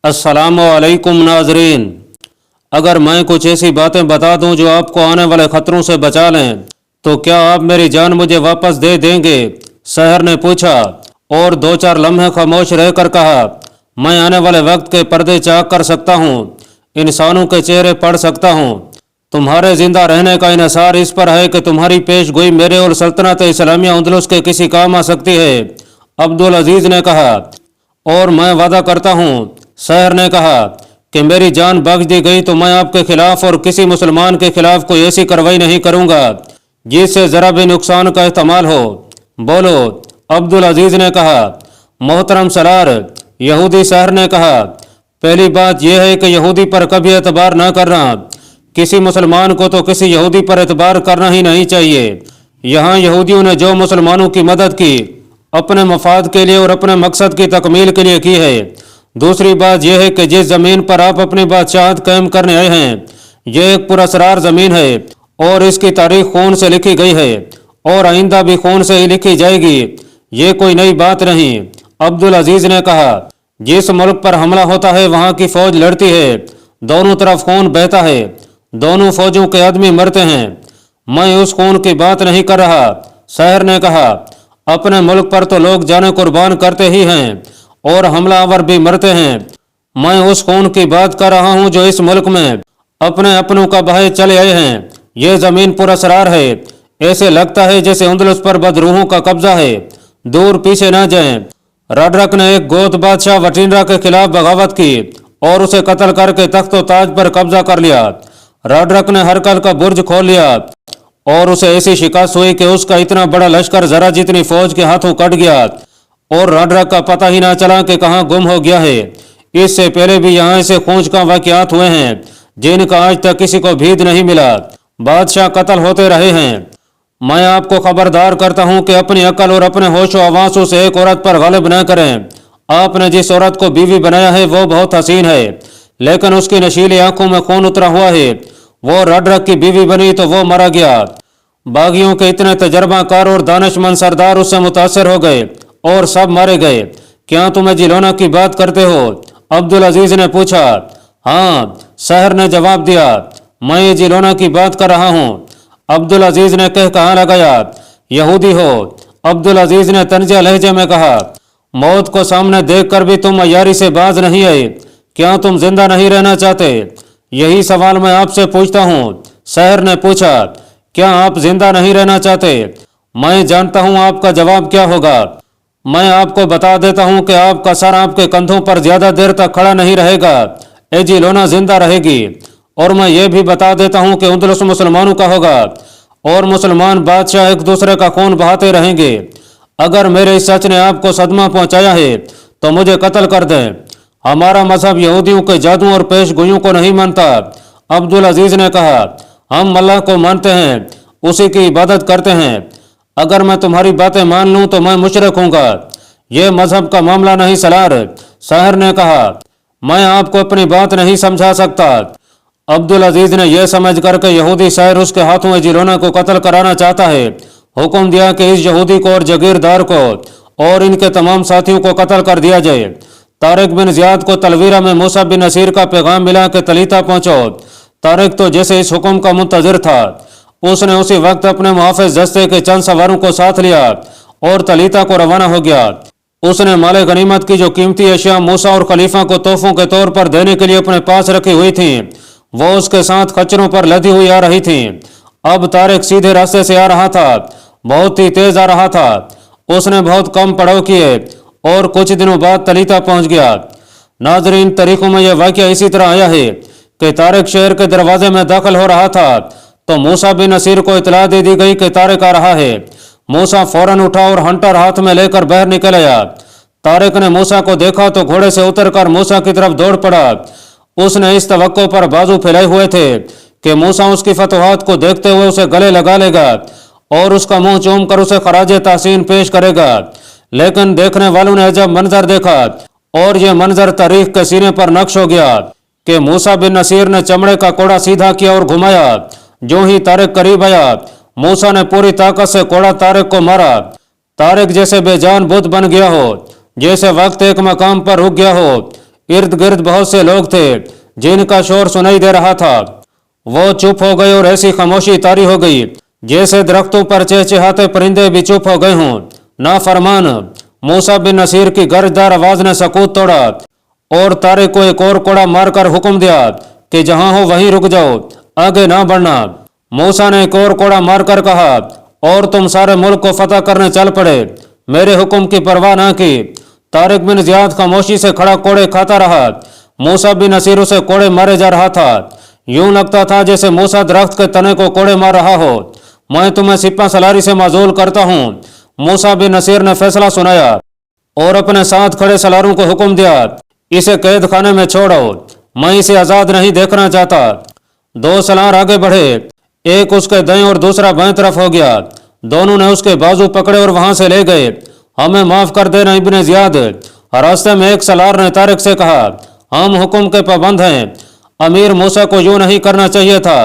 अस्सलामु अलैकुम नाजरीन। अगर मैं कुछ ऐसी बातें बता दूं जो आपको आने वाले ख़तरों से बचा लें तो क्या आप मेरी जान मुझे वापस दे देंगे? शहर ने पूछा और दो चार लम्हे खामोश रहकर कहा, मैं आने वाले वक्त के पर्दे चाक कर सकता हूँ, इंसानों के चेहरे पढ़ सकता हूँ। तुम्हारे जिंदा रहने का इन्हिसार इस पर है कि तुम्हारी पेश गोई मेरे और सल्तनत इस्लामिया अंदलुस के किसी काम आ सकती है। अब्दुल अजीज़ ने कहा। और मैं वादा करता हूँ, शहर ने कहा, कि मेरी जान बख्श दी गई तो मैं आपके खिलाफ और किसी मुसलमान के खिलाफ कोई ऐसी कार्रवाई नहीं करूँगा जिससे ज़रा भी नुकसान का एहतमाल हो। बोलो, अब्दुल अजीज़ ने कहा। मोहतरम सरार, यहूदी शहर ने कहा, पहली बात यह है कि यहूदी पर कभी एतबार न करना। किसी मुसलमान को तो किसी यहूदी पर एतबार करना ही नहीं चाहिए। यहाँ यहूदियों ने जो मुसलमानों की मदद की अपने मफाद के लिए और अपने मकसद की तकमील के लिए की है। दूसरी बात यह है कि जिस ज़मीन पर आप अपनी बादशाहत कायम करने आए हैं यह एक पुरअसरार ज़मीन है और इसकी तारीख खून से लिखी गई है और आइंदा भी खून से ही लिखी जाएगी। ये कोई नई बात नहीं। अब्दुल अजीज़ ने कहा, जिस मुल्क पर हमला होता है वहाँ की फ़ौज लड़ती है, दोनों तरफ खून बहता है, दोनों फ़ौजों के आदमी मरते हैं। मैं उस खून की बात नहीं कर रहा। शहर ने कहा, अपने मुल्क पर तो लोग जाने कुर्बान करते ही हैं और हमलावर भी मरते हैं। मैं उस खून की बात कर रहा हूँ जो इस मुल्क में अपने अपनों का बहे चले आए हैं। ये ज़मीन पुरअसरार है। ऐसे लगता है जैसे अंदलुस पर बदरूहों का कब्जा है। दूर पीछे न जाएं। रडरक ने एक गोत बादशाह वटिंड्रा के खिलाफ बगावत की और उसे कत्ल करके तख्त व ताज पर कब्जा कर लिया। रडरक ने हरकल का बुर्ज खोल लिया और उसे ऐसी शिकस्त हुई कि उसका इतना बड़ा लश्कर जरा जितनी फौज के हाथों कट गया और रडरक का पता ही ना चला कि कहाँ गुम हो गया है। इससे पहले भी यहाँ ऐसे खूंच का वाक़यात हुए हैं जिनका आज तक किसी को भीद नहीं मिला। बादशाह कत्ल होते रहे हैं। मैं आपको खबरदार करता हूँ कि अपनी अकल और अपने होशो हवासों से एक औरत पर गलब न करें। आपने जिस औरत को बीवी बनाया है वो बहुत हसीन है, लेकिन उसकी नशीली आंखों में खून उतरा हुआ है। वो रडरक की बीवी बनी तो वो मारा गया। बागियों के इतने तजर्बाकार और दानिशमंद सरदार उससे मुतासर हो गए और सब मारे गए। क्या तुम जिलोना की बात करते हो? अब्दुल अजीज़ ने पूछा। हाँ, शहर ने जवाब दिया, मैं ये जिलोना की बात कर रहा हूँ। अब्दुल अजीज़ ने कहाँ लगाया, यहूदी हो? अब्दुल अजीज़ ने तंजिया लहजे में कहा, मौत को सामने देखकर भी तुम अय्यारी से बाज नहीं आए। क्या तुम जिंदा नहीं रहना चाहते? यही सवाल मैं आपसे पूछता हूँ। शहर ने पूछा, क्या आप जिंदा नहीं रहना चाहते? मैं जानता हूँ आपका जवाब क्या होगा। मैं आपको बता देता हूँ कि आपका सर आपके कंधों पर ज्यादा देर तक खड़ा नहीं रहेगा। एजिलोना जिंदा रहेगी। और मैं ये भी बता देता हूँ कि अंदलुस मुसलमानों का होगा और मुसलमान बादशाह एक दूसरे का खून बहाते रहेंगे। अगर मेरे इस सच ने आपको सदमा पहुँचाया है तो मुझे कत्ल कर दें। हमारा मजहब यहूदियों के जादू और पेश गोइयों को नहीं मानता। अब्दुल अजीज़ ने कहा, हम अल्लाह को मानते हैं, उसी की इबादत करते हैं। अगर मैं तुम्हारी बातें मान लूँ तो मैं मुशरिक हूँगा। ये मजहब का मामला नहीं सलार। शहर ने कहा, मैं आपको अपनी बात नहीं समझा सकता। अब्दुल अजीज़ ने यह समझ कर के यहूदी शायर उसके हाथों एजिलोना को कत्ल कराना चाहता है, हुक्म दिया कि इस यहूदी को और जगीरदार को और इनके तमाम साथियों को कत्ल कर दिया जाए। तारिक बिन ज़ियाद को तलवीरा में मूसा बिन नसीर का पैगाम मिला कि तलीता पहुँचो। तारिक तो जैसे इस हुक्म का मुंतज़िर था, उसने उसी वक्त अपने मुहाफ़िज़ दस्ते के चंद सवारों को साथ लिया और तलीता को रवाना हो गया। उसने माले गनीमत की जो कीमती अशिया मूसा और खलीफा को तोहफों के तौर पर देने के लिए अपने पास रखी हुई थी वो उसके साथ खच्चरों पर लदी हुई आ रही थी। अब तारिक सीधे रास्ते से आ रहा था, बहुत ही तेज आ रहा था। उसने बहुत कम पड़ाव किए और कुछ दिनों बाद तलीता पहुंच गया। नाजरीन, तारीखों में यह वाक़या इसी तरह आया है कि तारिक शहर के दरवाजे में दाखिल हो रहा था तो मूसा बिन नसीर को इतला दे दी गई कि तारिक आ रहा है। मूसा फौरन उठा और हंटर हाथ में लेकर बाहर निकल आया। तारिक ने मूसा को देखा तो घोड़े से उतरकर मूसा की तरफ दौड़ पड़ा। उसने इस तवक्को पर बाजू फैलाए हुए थे कि मूसा उसकी फतवाहत को देखते हुए उसे गले लगा लेगा और उसका मुंह चूम कर उसे खराजे तहसीन पेश करेगा। लेकिन देखने वालों ने अजब मंजर देखा और यह मंजर तारीख के सीने पर नक्श हो गया कि मूसा बिन नसीर ने चमड़े का कोड़ा सीधा किया और घुमाया। जो ही तारिक करीब आया, मूसा ने पूरी ताकत से कोड़ा तारिक को मारा। तारिक जैसे बेजान बुत बन गया हो, जैसे वक्त एक मकाम पर रुक गया हो। इर्द गिर्द बहुत से लोग थे जिनका शोर सुनाई दे रहा था। वो चुप हो गए और ऐसी खामोशी तारी हो गई जैसे दरख्तों पर चहचहाते परिंदे भी चुप हो गए हों। नाफरमान मूसा बिन नसीर की गरजदार आवाज ने सकूत तोड़ा और तारिक को एक और कोड़ा मारकर हुक्म दिया कि जहां हो वहीं रुक जाओ, आगे ना बढ़ना। मूसा ने एक और कोड़ा मारकर कहा, और तुम सारे मुल्क को फतह करने चल पड़े। मेरे हुक्म की परवाह ना की। तारिक बिन जियाद खामोशी से खड़ा कोड़े खाता रहा। मूसा बिन नसीर उसे कोड़े मारे जा रहा था। यूं लगता था जैसे मूसा दरख्त के तने को कोड़े मार रहा हो। मैं तुम्हें सिपा सलारी से माजूल करता हूँ। मूसा बिन नसीर ने फैसला सुनाया और अपने साथ खड़े सलारों को हुक्म दिया, इसे कैद खाने में छोड़ो, मैं इसे आजाद नहीं देखना चाहता। दो सलार आगे बढ़े, एक उसके दाएं और दूसरा बाएं तरफ हो गया। दोनों ने उसके बाजू पकड़े और वहां से ले गए। हमें माफ कर देना इब्ने जियाद। रास्ते में एक सलार ने तारिक से कहा, हम हुक्म के पाबंद हैं, अमीर मूसा को यूं नहीं करना चाहिए था।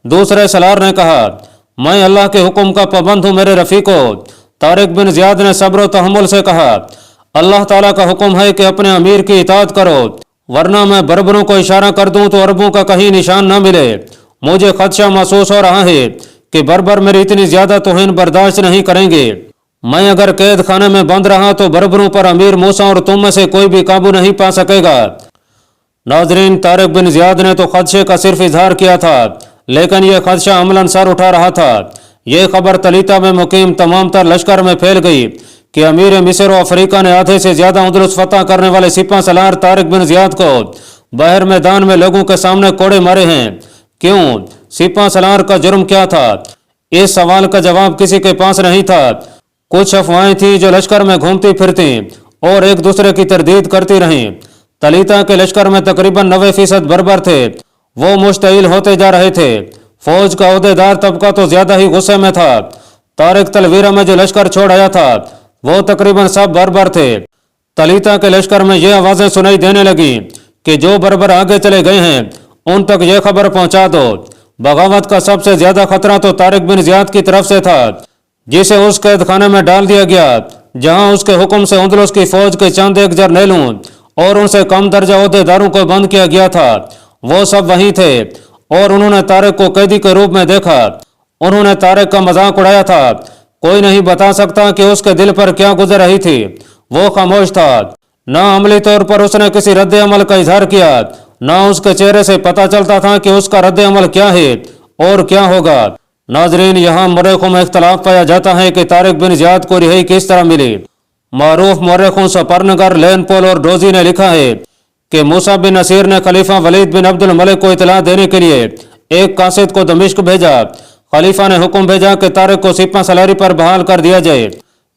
दूसरे सलार ने कहा, मैं अल्लाह के हुक्म का पाबंद हूं मेरे रफीको। तारिक बिन जियाद ने सब्र व तहम्मुल से कहा, अल्लाह ताला का हुक्म है कि अपने अमीर की इताअत करो, वरना मैं बर्बरों को इशारा कर दूं तो अरबों का कहीं निशान न मिले। मुझे खदशा महसूस हो रहा है कि बर्बर मेरी इतनी ज्यादा तौहीन बर्दाश्त नहीं करेंगे। मैं अगर कैद खाने में बंद रहा तो बर्बरों पर अमीर मूसा और तुम में से कोई भी काबू नहीं पा सकेगा। नाजरीन, तारिक बिन जियाद ने तो खदशे का सिर्फ इजहार किया था, लेकिन यह खदशा अमलन सर उठा रहा था। यह खबर तलीता में मुकीम तमाम तर लश्कर में फैल गई कि अमीर मिस्र और अफ्रीका ने आधे से ज्यादा उंदलुस फतह करने वाले सिपा सलार तारिक बिन जियाद को बहर मैदान में लोगों के सामने कोड़े मारे हैं। क्यों? सिपा सलार का जुर्म क्या था? इस सवाल का जवाब किसी के पास नहीं था। कुछ अफवाहें थी जो लश्कर में घूमती फिरती और एक दूसरे की तरदीद करती रहीं। तलीता के लश्कर में तकरीबन 90% बर्बर थे। वो मुश्तइल होते जा रहे थे। फौज का अहदेदार तबका तो ज्यादा ही गुस्से में था। तारिक तलवीरा में जो लश्कर छोड़ आया था वो तकरीबन सब बर्बर थे। तलीता के लश्कर में ये आवाजें सुनाई देने लगी कि जो बर्बर आगे चले गए हैं उन तक ये खबर पहुंचा दो। बगावत का सबसे ज्यादा खतरा तो तारिक बिन जियाद की तरफ से था, जिसे उस कैद खाने में डाल दिया गया जहां उसके हुक्म से उंदलुस की फौज के चंद एक जरनैलों और उनसे कम दर्जा अहदेदारों को बंद किया गया था। वो सब वहीं थे और उन्होंने तारिक को कैदी के रूप में देखा। उन्होंने तारिक का मजाक उड़ाया था। कोई नहीं बता सकता कि उसके दिल पर क्या गुजर रही थी। वो खामोश था। न अमली तौर पर उसने किसी रद्द अमल का इजहार किया, न उसके चेहरे से पता चलता था कि उसका रद्द अमल क्या है और क्या होगा। नाजरीन, यहाँ मौरखों में इख्तलाफ पाया जाता है कि तारिक बिन जियाद को रिहाई किस तरह मिली। मारूफ मौरखों सपरनगर, लेनपोल और डोजी ने लिखा है कि मूसा बिन नसीर ने खलीफा वलीद बिन अब्दुल मलिक को इतला देने के लिए एक कासिद को दमिश्क भेजा। खलीफा ने हुक्म भेजा कि तारिक को सिपा सलारी पर बहाल कर दिया जाए।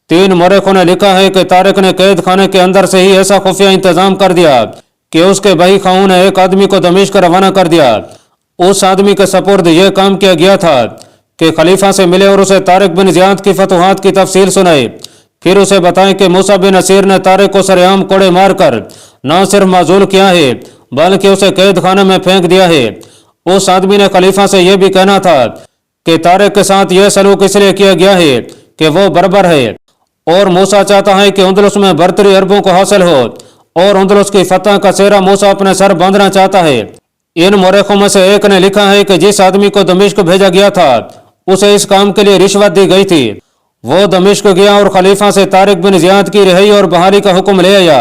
3 मौरखों ने लिखा है कि तारिक ने कैद खाने के अंदर से ही ऐसा खुफिया इंतजाम कर दिया कि उसके बही खाऊं ने एक आदमी को दमिश्क रवाना कर दिया। उस आदमी के सपुर्द यह काम किया गया था कि खलीफा से मिले और उसे तारिक बिन जियाद की फतुहात की तफसील सुनाई। फिर उसे बताएं कि मूसा बिन नसीर ने तारिक को सरेआम कोड़े मारकर न सिर्फ माजूल किया है बल्कि उसे कैद खाने में फेंक दिया है। उस आदमी ने खलीफा से यह भी कहना था कि तारिक के साथ यह सलूक इसलिए किया गया है कि वो बर्बर है और मूसा चाहता है कि उंदलुस में बर्तरी अरबों को हासिल हो और उंदलुस की फतह का सेहरा मूसा अपने सर बांधना चाहता है। इन मौरखों में से एक ने लिखा है कि जिस आदमी को दमिश्क भेजा गया था उसे इस काम के लिए रिश्वत दी गई थी। वो दमिश्क गया और खलीफा से तारिक बिन जियाद की रिहाई और बहाली का हुक्म ले आया।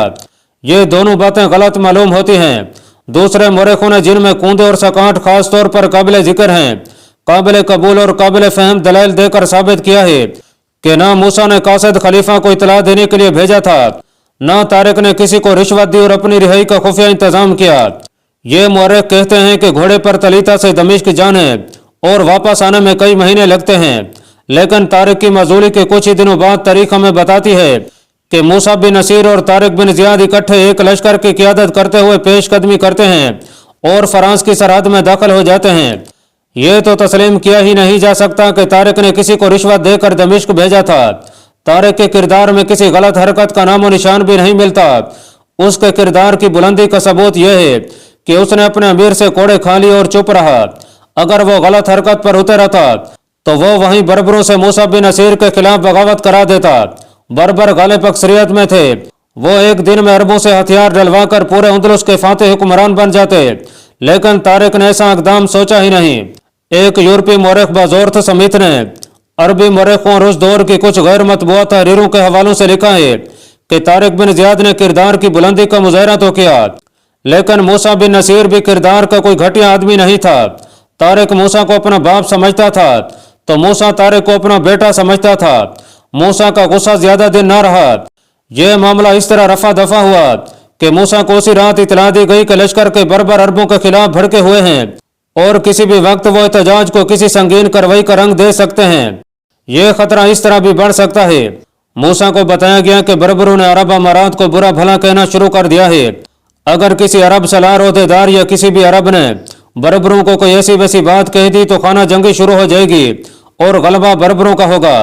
ये दोनों बातें गलत मालूम होती हैं। दूसरे मौरखों ने जिनमें कूदे और सकाट खास तौर पर काबिल जिक्र हैं, काबिल कबूल और काबिल फहम दलाइल देकर साबित किया है कि ना मूसा ने कासिद खलीफा को इतला देने के लिए भेजा था, ना तारिक ने किसी को रिश्वत दी और अपनी रिहाई का खुफिया इंतजाम किया। ये मौरख कहते हैं कि घोड़े पर तलीता से दमिश्क जाने और वापस आने में कई महीने लगते हैं, लेकिन तारिक की मजूली के कुछ ही दिनों बाद तारीख हमें बताती है कि मूसा बिन नसीर और तारिक बिन जियाद इकट्ठे एक लश्कर की क़ियादत करते हुए पेशकदमी करते हैं और फ्रांस की सरहद में दाखिल हो जाते हैं। ये तो तस्लीम किया ही नहीं जा सकता कि तारिक ने किसी को रिश्वत देकर दमिश्क भेजा था। तारिक के किरदार में किसी गलत हरकत का नामो निशान भी नहीं मिलता। उसके किरदार की बुलंदी का सबूत यह है कि उसने अपने अमीर से कोड़े खा लिए और चुप रहा। अगर वो गलत हरकत पर उतर रहता तो वो वहीं बर्बरों से मूसा बिन नसीर के खिलाफ बगावत करा देता। बर्बर गालिब अक्सरियत में थे वो एक दिन में अरबों से हथियार डलवा कर पूरे अंदलुस के फातेह हुक्मरान बन जाते, लेकिन तारिक ने ऐसा इकदाम सोचा ही नहीं। एक यूरोपीय मौरख बाज़ोर्थ समित ने अरबी मौरखों और उस दौर की कुछ गैर मतबूआ तहरीरों के हवालों से लिखा है कि तारिक बिन ज़ियाद ने किरदार की बुलंदी का मुजाहरा तो किया, लेकिन मूसा बिन नसीर भी किरदार का कोई घटिया आदमी नहीं था। तारिक मूसा को अपना बाप समझता था तो मूसा तारिक को अपना बेटा समझता था। मूसा का गुस्सा ज्यादा दिन ना रहा। यह मामला इस तरह रफा दफा हुआ कि मूसा को उसी रात इतला दी गई कि लश्कर के बर्बर अरबों के खिलाफ भड़के हुए हैं और किसी भी वक्त वो एहतजाज को किसी संगीन कार्रवाई का रंग दे सकते हैं। यह खतरा इस तरह भी बढ़ सकता है। मूसा को बताया गया कि बर्बरों ने अरब अमारात को बुरा भला कहना शुरू कर दिया है। अगर किसी अरब सलार ओहदेदार या किसी भी अरब ने बर्बरों को कोई ऐसी वैसी बात कह दी तो खाना जंगी शुरू हो जाएगी और गलबा बर्बरों का होगा।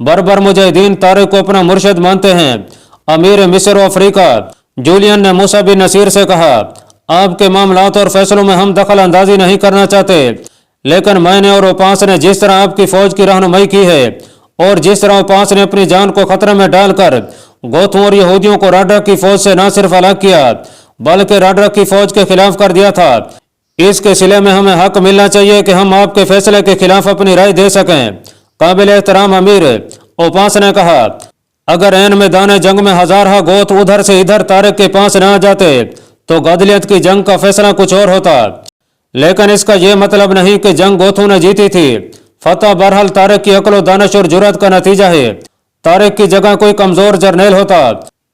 बर्बर मुजाहिदीन तारिक को अपना मुर्शद मानते हैं। अमीर मिस्र और अफ्रीका जूलियन ने मूसा बिन नसीर से कहा, आपके मामलात और फैसलों में हम दखल अंदाजी नहीं करना चाहते, लेकिन मैंने और ओपास ने जिस तरह आपकी फौज की रहनुमाई की है और जिस तरह ओपास ने अपनी जान को खतरे में डालकर गोथों और यहूदियों को राडरक की फौज से न सिर्फ अलग किया बल्कि राडरक की फौज के खिलाफ कर दिया था, इसके सिले में हमें हक मिलना चाहिए कि हम आपके फैसले के खिलाफ अपनी राय दे सकें। काबिल एहतराम अमीर, ओपास ने कहा, अगर ऐन मैदान जंग में हजारा गोत उधर से इधर तारिक के पास न आ जाते तो गदलियत की जंग का फैसला कुछ और होता, लेकिन इसका यह मतलब नहीं कि जंग गोथों ने जीती थी। फतह बहरहाल तारिक की अक्ल दानिश और जुर्रत का नतीजा है। तारिक की जगह कोई कमजोर जर्नेल होता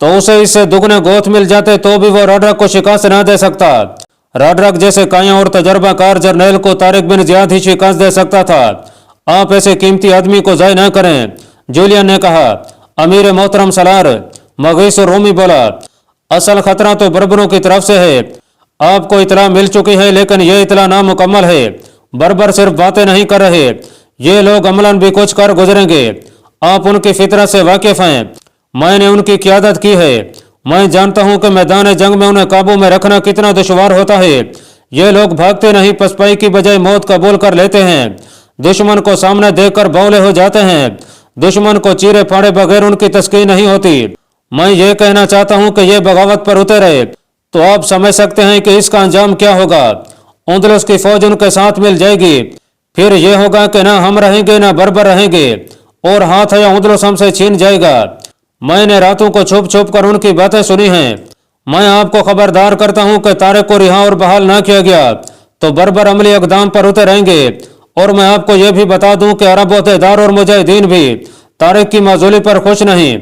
तो उसे इससे दुगने गोथ मिल जाते तो भी वो राडरक को शिकस्त न दे सकता। राडरक जैसे काया और तजर्बाकार जर्नेल को तारिक बिन ज़ियाद ही शिकस्त दे सकता था। आप ऐसे कीमती आदमी को ज़ाय न करें, जूलियन ने कहा। अमीर मोहतरम सलार, मगीस रोमी बोला, असल खतरा तो बर्बरों की तरफ से है। आपको इतला मिल चुकी है, लेकिन यह इतला नामुकम्मल है। बर्बर सिर्फ बातें नहीं कर रहे, ये लोग अमलन भी कुछ कर गुजरेंगे। आप उनकी फितरत से वाकिफ हैं। मैंने उनकी क़ियादत की है। मैं जानता हूं कि मैदान जंग में उन्हें काबू में रखना कितना दुश्वार होता है। ये लोग भागते नहीं, पसपाई की बजाय मौत कबूल कर लेते हैं। दुश्मन को सामने देखकर बौले हो जाते हैं। दुश्मन को चीरे फाड़े बगैर उनकी तस्कीन नहीं होती। मैं ये कहना चाहता हूं कि ये बगावत पर उतरे तो आप समझ सकते हैं कि इसका अंजाम क्या होगा। अंदलुस की फौज उनके साथ मिल जाएगी। फिर यह होगा कि ना हम रहेंगे ना बर्बर रहेंगे और हाथ या अंदलुस हमसे छीन जाएगा। मैंने रातों को छुप छुप कर उनकी बातें सुनी हैं। मैं आपको खबरदार करता हूं कि तारिक को रिहा और बहाल ना किया गया तो बर्बर अमली इक़दाम पर उतर रहेंगे। और मैं आपको यह भी बता दूं कि अरब ओहदेदार और मुजाहिदीन भी तारिक की माजूली पर खुश नहीं।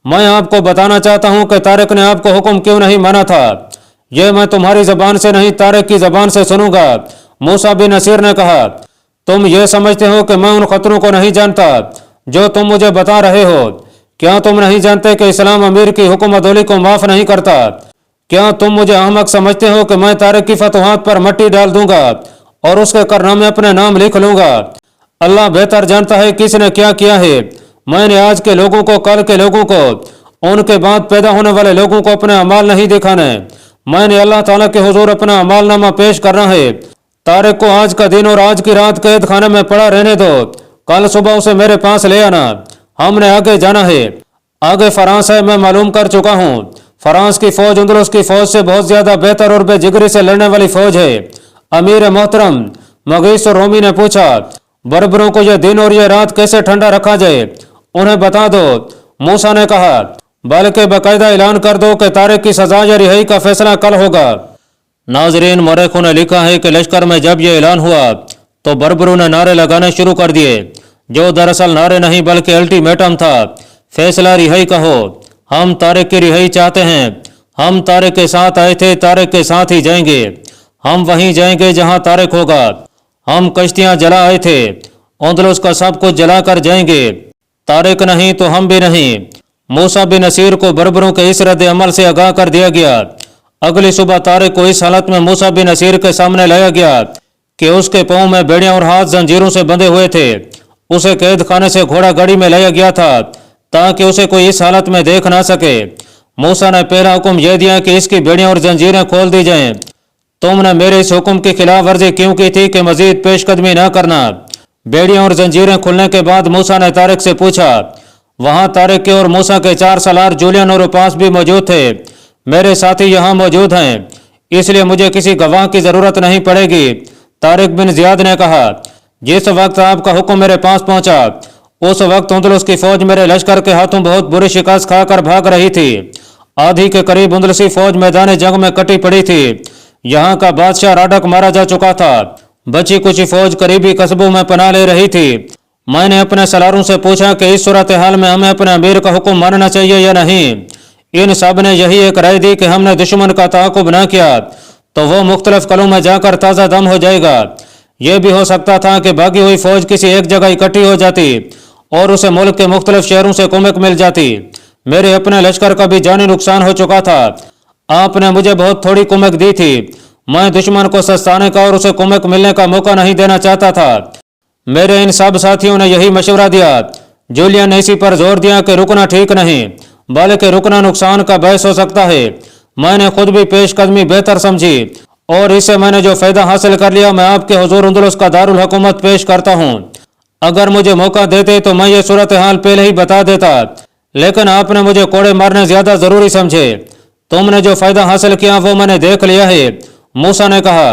मैं आपको बताना चाहता हूं कि तारिक ने आपको हुक्म क्यों नहीं माना था। यह मैं तुम्हारी जबान से नहीं, तारिक की जबान से सुनूंगा। मूसा बिन नसीर ने कहा, तुम ये समझते हो कि मैं उन खतरों को नहीं जानता जो तुम मुझे बता रहे हो। क्या तुम नहीं जानते कि इस्लाम अमीर की हुक्मदौली को माफ नहीं करता? क्या तुम मुझे अहमक समझते हो कि मैं तारिक की फतवाहत पर मट्टी डाल दूंगा और उसके करनामे में अपने नाम लिख लूंगा? अल्लाह बेहतर जानता है किसने क्या किया है। मैंने आज के लोगों को, कल के लोगों को, उनके बाद पैदा होने वाले लोगों को अपने अमाल नहीं दिखाने। मैंने अल्लाह ताला के हुजूर अपना अमालनामा पेश करना है। तारिक को आज का दिन और आज की रात कैद खाने में पड़ा रहने दो। कल सुबह उसे मेरे पास ले आना। हमने आगे जाना है। आगे फ्रांस है, मैं मालूम कर चुका हूँ। फ्रांस की फौज अंदलुस की फौज से बहुत ज्यादा बेहतर और बेजिगरी से लड़ने वाली फौज है। अमीर मोहतरम, मगीस रोमी ने पूछा, बर्बरों को यह दिन और यह रात कैसे ठंडा रखा जाए? उन्हें बता दो। मूसा ने कहा, बल्कि बाकायदा ऐलान कर दो कि तारिक की सजा या रिहाई का फैसला कल होगा। नाजरीन, मौरखों ने लिखा है कि लश्कर में जब यह ऐलान हुआ तो बर्बरों ने नारे लगाने शुरू कर दिए, जो दरअसल नारे नहीं बल्कि अल्टीमेटम था। फैसला रिहाई का हो। हम तारिक की रिहाई चाहते हैं। हम तारिक के साथ आए थे, तारिक के साथ ही जाएंगे। हम वहीं जाएंगे जहां तारिक होगा। हम कश्तियां जला आए थे, अंदलुस का सब कुछ जला कर जाएंगे। तारिक नहीं तो हम भी नहीं। मूसा बिन नसीर को बर्बरों के इस रद्द अमल से आगाह कर दिया गया। अगली सुबह तारिक को इस हालत में मूसा बिन नसीर के सामने लाया गया कि उसके पांव में बेड़ियां और हाथ जंजीरों से बंधे हुए थे। उसे कैद खाने से घोड़ा गाड़ी में लाया गया था ताकि उसे कोई इस हालत में देख ना सके। मूसा ने पहला हुक्म यह दिया कि इसकी बेड़ियां और जंजीरें खोल दी जाएं। तुमने मेरे इस हुक्म की खिलाफ वर्जी क्यों की थी कि मजीद पेशकदमी न करना? बेड़ियां और जंजीरें खुलने के बाद मूसा ने तारिक से पूछा, वहां तारिक के और मूसा के 4 सालार जूलियन और उपास भी मौजूद थे। मेरे साथी यहाँ मौजूद हैं, इसलिए मुझे किसी गवाह की जरूरत नहीं पड़ेगी। तारिक बिन जियाद ने कहा, जिस वक्त आपका हुक्म मेरे पास पहुंचा उस वक्त उंदलुस की फौज मेरे लश्कर के हाथों बहुत बुरी शिकस्त खाकर भाग रही थी। आधी के करीब उंदलसी फौज मैदान जंग में कटी पड़ी थी। यहाँ का बादशाह राडक मारा जा चुका था। बची कुछ फौज करीबी कस्बों में पनाह ले रही थी। मैंने अपने सलारों से पूछा कि इस सूरत हाल में हमें अपने अमीर का हुक्म मानना चाहिए या नहीं। इन सब ने यही एक राय दी कि हमने दुश्मन का ताकुब न किया तो वो मुख्तलिफ कलों में जाकर ताज़ा दम हो जाएगा। यह भी हो सकता था कि भागी हुई फौज किसी एक जगह इकट्ठी हो जाती और उसे मुल्क के मुख्तलिफ शहरों से कुमक मिल जाती। मेरे अपने लश्कर का भी जानी नुकसान हो चुका था। आपने मुझे बहुत थोड़ी कुमक दी थी। मैं दुश्मन को सस्ताने का और उसे कुमक मिलने का मौका नहीं देना चाहता था। मेरे इन सब साथियों ने यही मशवरा दिया। जूलियन ने इसी पर जोर दिया कि रुकना ठीक नहीं बल्कि रुकना नुकसान का बायस हो सकता है। मैंने खुद भी पेशकदमी बेहतर समझी और इससे मैंने जो फायदा हासिल कर लिया मैं आपके हुजूर उंदुलुस का दारुल हुकूमत पेश करता हूँ। अगर मुझे मौका देते तो मैं ये सूरत हाल पहले ही बता देता, लेकिन आपने मुझे कोड़े मारने ज्यादा जरूरी समझे। तुमने जो फायदा हासिल किया वो मैंने देख लिया है। मूसा ने कहा,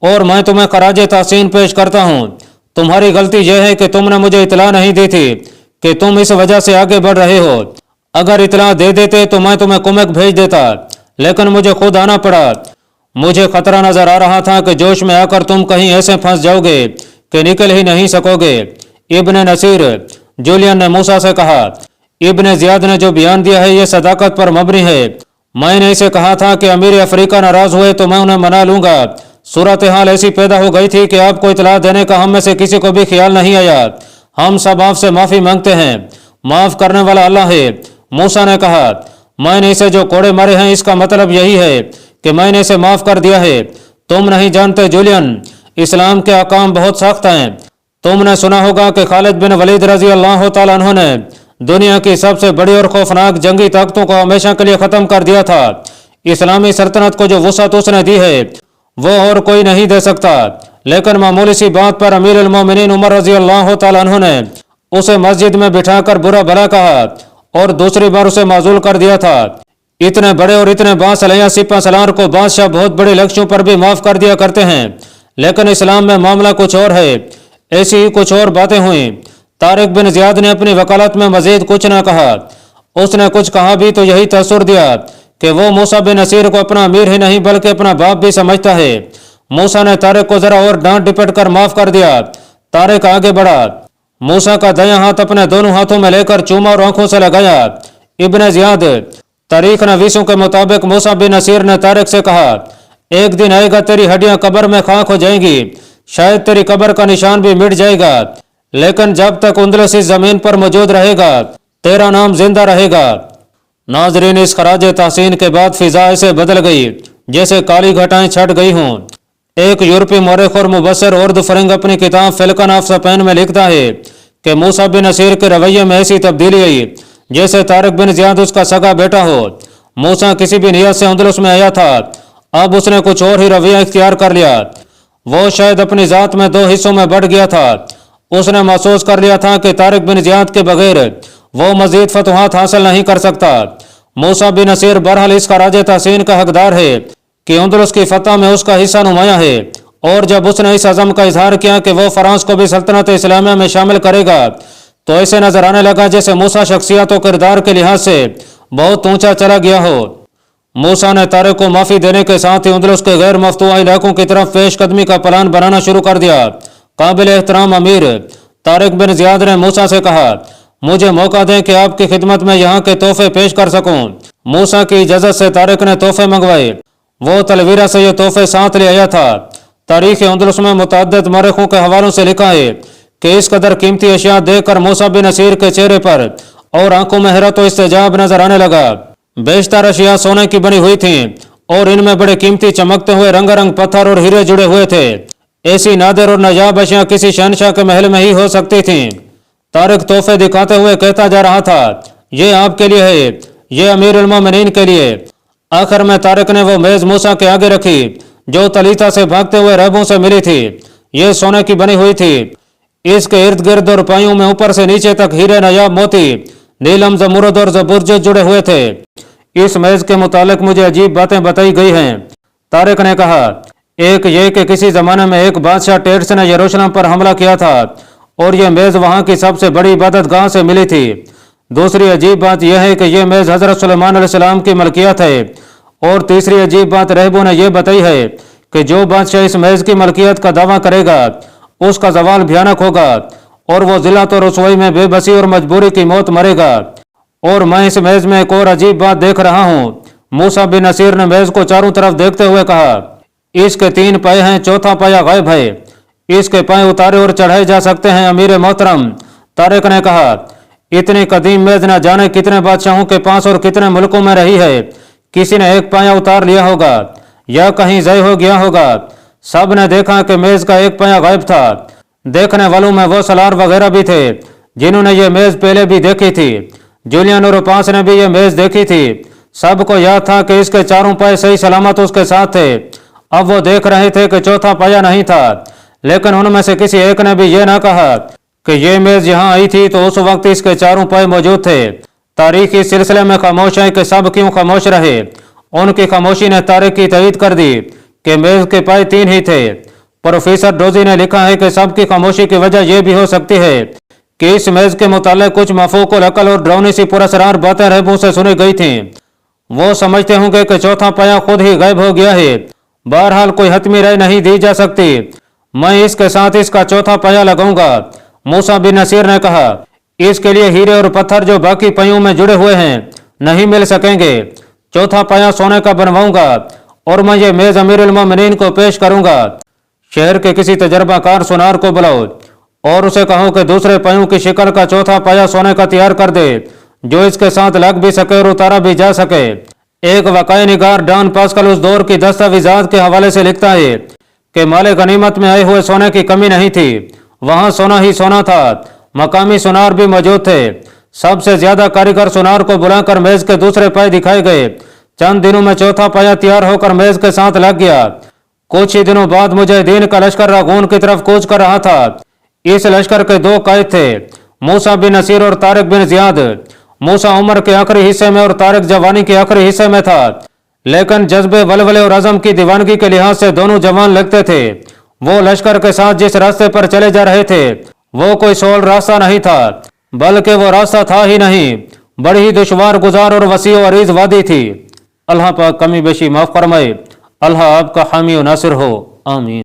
और मैं तुम्हें खराज तहसीन पेश करता हूँ। तुम्हारी गलती यह है कि तुमने मुझे इतला नहीं दी थी कि तुम इस वजह से आगे बढ़ रहे हो। अगर इतला दे देते तो मैं तुम्हें कुमक भेज देता, लेकिन मुझे खुद आना पड़ा। मुझे खतरा नजर आ रहा था कि जोश में आकर तुम कहीं ऐसे फंस जाओगे कि निकल ही नहीं सकोगे। इब्ने नसीर, जूलियन ने मूसा से कहा, इब्ने जियाद ने जो बयान दिया है ये सदाकत पर मबनी है। मैंने इसे कहा था कि अमीर अफ्रीका नाराज हुए तो मैं उन्हें मना लूंगा। सूरत हाल ऐसी पैदा हो गई थी कि आपको इतला देने का हम में से किसी को भी ख्याल नहीं आया। हम सब आपसे माफी मांगते हैं। माफ करने वाला अल्लाह है। मूसा ने कहा, मैंने इसे जो कोड़े मारे हैं इसका मतलब यही है कि मैंने इसे माफ कर दिया है। तुम नहीं जानते जूलियन, इस्लाम के अहकाम बहुत सख्त हैं। तुमने सुना होगा कि खालिद बिन वलीद रजी अल्लाह तआला अन्हु ने दुनिया की सबसे बड़ी और खौफनाक जंगी ताकतों को हमेशा के लिए खत्म कर दिया था। इस्लामी सल्तनत को जो वसअत उसने दी है वो और कोई नहीं दे सकता। लेकिन मामूली सी बात पर अमीर उल मोमिनीन उमर रजी अल्लाह तआला अन्हु ने उसे मस्जिद में बिठाकर बुरा भला कहा और दूसरी बार उसे माजूल कर दिया था। इतने बड़े और इतने बासलैया सिपा सलार को बादशाह बहुत बड़े लक्ष्यों पर भी माफ कर दिया करते हैं, लेकिन इस्लाम में मामला कुछ और है। ऐसी ही कुछ और बातें हुई। तारिक बिन जियाद ने अपनी वकालत में मजीद कुछ न कहा। उसने कुछ कहा भी तो यही तसुर दिया कि वो मूसा बिन नसीर को अपना अमीर ही नहीं बल्कि अपना बाप भी समझता है। मूसा ने तारिक को जरा और डांट डिपट कर माफ कर दिया। तारिक आगे बढ़ा। मूसा का दायां हाथ अपने दोनों हाथों में लेकर चूमा और आंखों से लगाया। इब्ने जियाद, तारीख नवीसों के मुताबिक मूसा बिन नसीर ने तारिक से कहा, एक दिन आएगा तेरी हड्डियां कब्र में खाक हो जाएंगी, शायद तेरी कब्र का निशान भी मिट जाएगा, लेकिन जब तक उंदलस इस जमीन पर मौजूद रहेगा तेरा नाम जिंदा रहेगा। नाजरीन, इस खराज तहसीन के बाद फिजा ऐसे बदल गई जैसे काली घटाएं छट गई हों। एक यूरोपीय मौरख और मुबसर उर्दू फरंग अपनी किताब फिल्कन ऑफ स्पेन में लिखता है कि मूसा बिन नसीर के रवैये में ऐसी तब्दीली आई जैसे तारिक बिन जियाद उसका सगा बेटा हो। मूसा किसी भी नियत से उंदलस में आया था, अब उसने कुछ और ही रवैया इख्तियार कर लिया। वो शायद अपनी जात में दो हिस्सों में बढ़ गया था। उसने महसूस कर लिया था कि तारिक बिन जियाद के बगैर वो मजीद फतवाहत हासिल नहीं कर सकता। मूसा बिन नसीर बहरहाल इस खराज तहसीन का हकदार है कि उंदलस की फतह में उसका हिस्सा नुमाया है, और जब उसने इस अज़म का इजहार किया कि वो फ्रांस को भी सल्तनत इस्लामिया में शामिल करेगा तो ऐसे नजर आने लगा जैसे मूसा शख्सियत और किरदार के लिहाज से बहुत ऊंचा चला गया हो। मूसा ने तारिक को माफी देने के साथ ही उंदलस के गैर मफ्तूहा इलाकों की तरफ पेशकदमी का प्लान बनाना शुरू कर दिया। काबिल एहतराम अमीर, तारिक बिन जियाद ने मूसा से कहा, मुझे मौका दें कि आपकी खिदमत में यहाँ के तोहफे पेश कर सकूं। मूसा की इजाजत से तारिक ने तोहफे मंगवाए। वो तलवीरा से ये तोहफे साथ ले आया था। तारीख उंदलस में मुतअद्दिद मौरखों के हवालों से लिखा है कि इस कदर कीमती अशिया देखकर मूसा बिन नसीर के चेहरे पर और आंखों में हैरत और इस्तेजाब नजर आने लगा। बेशतर अशिया सोने की बनी हुई थीं और इनमें बड़े कीमती चमकते हुए रंगारंग पत्थर और हीरे जुड़े हुए थे। ऐसी नादिर और नायाब अशिया किसी शहनशाह के महल में ही हो सकती थीं। तारिक तोहफे दिखाते हुए कहता जा रहा था, ये आपके लिए है, ये अमीर उल मोमिनीन के लिए। आखिर में तारिक ने वो मेज मूसा के आगे रखी जो तलीता से भागते हुए रहबों से मिली थी। ये सोने की बनी हुई थी। इसके इर्द गिर्द और पायों में ऊपर से नीचे तक हीरे नायाब मोती नीलम, जमुरद और जबरजद जुड़े हुए थे। इस मेज के मुतालिक मुझे अजीब बातें बताई गई हैं। तारिक ने कहा, एक ये कि किसी जमाने में एक बादशाह टेट्स ने यरूशलेम पर हमला किया था और यह मेज वहां की सबसे बड़ी इबादतगाह से मिली थी। दूसरी अजीब बात यह है कि यह मेज हजरत सुलेमान अलैहिस्सलाम की मलकियत है। और तीसरी अजीब बात रहबों ने यह बताई है कि जो बादशाह इस मेज की मलकियत का दावा करेगा उसका जवाल भयानक होगा और वो जिल्लत और रुसवाई में बेबसी और मजबूरी की मौत मरेगा। और मैं इस मेज में एक और अजीब बात देख रहा हूँ। मूसा बिन नसीर ने मेज को चारों तरफ देखते हुए कहा, इसके 3 पाए हैं, चौथा पाया गायब है। इसके पाए उतारे और चढ़ाए जा सकते हैं अमीर मोहतरम। तारिक ने कहा, इतनी कदीम मेज न जाने कितने बादशाहों के पास और कितने मुल्कों में रही है। किसी ने एक पाया उतार लिया होगा या कहीं ज़ाय हो गया होगा। सब ने देखा कि मेज का एक पाया गायब था। देखने वालों में वो सलार वगैरह भी थे जिन्होंने ये मेज पहले भी देखी थी। जूलियन और पास ने भी ये मेज देखी थी। सबको याद था कि इसके चारों पाए सही सलामत उसके साथ थे। अब वो देख रहे थे कि चौथा पाया नहीं था, लेकिन उनमें से किसी एक ने भी ये ना कहा कि ये मेज यहाँ आई थी तो उस वक्त इसके चारों पाए मौजूद थे। तारीख इस सिलसिले में खामोश है कि सब क्यों खामोश रहे। उनकी खामोशी ने तारीख की तईद कर दी कि मेज के पाए 3 ही थे। प्रोफेसर डोजी ने लिखा है कि सबकी खामोशी की वजह यह भी हो सकती है कि इस मेज के मुतालिक कुछ मफूकुल अकल और डरावनी सी पुरअसरार बातें रहबों से सुनी गई थीं। वो समझते होंगे कि चौथा पाया खुद ही गायब हो गया है। बहरहाल कोई हतमी राय नहीं दी जा सकती। मैं इसके साथ इसका चौथा पाया लगाऊंगा। मूसा बिन नसीर ने कहा, इसके लिए हीरे और पत्थर जो बाकी पायों में जुड़े हुए हैं नहीं मिल सकेंगे। चौथा पाया सोने का बनवाऊंगा और मैं ये मेज अमीरुल मोमिनीन को पेश करूंगा। शहर के किसी तजर्बाकार सुनार को बुलाओ और उसे कहो कि दूसरे पायों की शिकल का चौथा पाया सोने का तैयार कर दे, जो इसके साथ लग भी सके और उतारा भी जा सके। एक वकाई निगार डॉन पास्कल उस दौर की दस्तावेजात के हवाले से लिखता है कि माले गनीमत में आए हुए सोने की कमी नहीं थी। वहां सोना ही सोना था। मकामी सुनार भी मौजूद थे। सबसे ज्यादा कारीगर सुनार को बुलाकर मेज के दूसरे पाए दिखाए गए। चंद दिनों में चौथा पाया तैयार होकर मेज के साथ लग गया। कुछ ही दिनों बाद मुजाहिदीन का लश्कर रागून की तरफ कूच कर रहा था। इस लश्कर के 2 कायद थे, मूसा बिन नसीर और तारिक बिन जियाद। मूसा उम्र के आखिरी हिस्से में और तारिक जवानी के आखिरी हिस्से में था, लेकिन जज्बे, वलवले और अज़म की दीवानगी के लिहाज से दोनों जवान लगते थे। वो लश्कर के साथ जिस रास्ते पर चले जा रहे थे वो कोई सोल रास्ता नहीं था, बल्कि वो रास्ता था ही नहीं। बड़ी ही दुश्वार गुजार और वसी और अरीज वादी थी। अल्लाह पाक कमी बेशी माफ फरमाए। अल्लाह आपका हामी और नासिर हो। आमीन।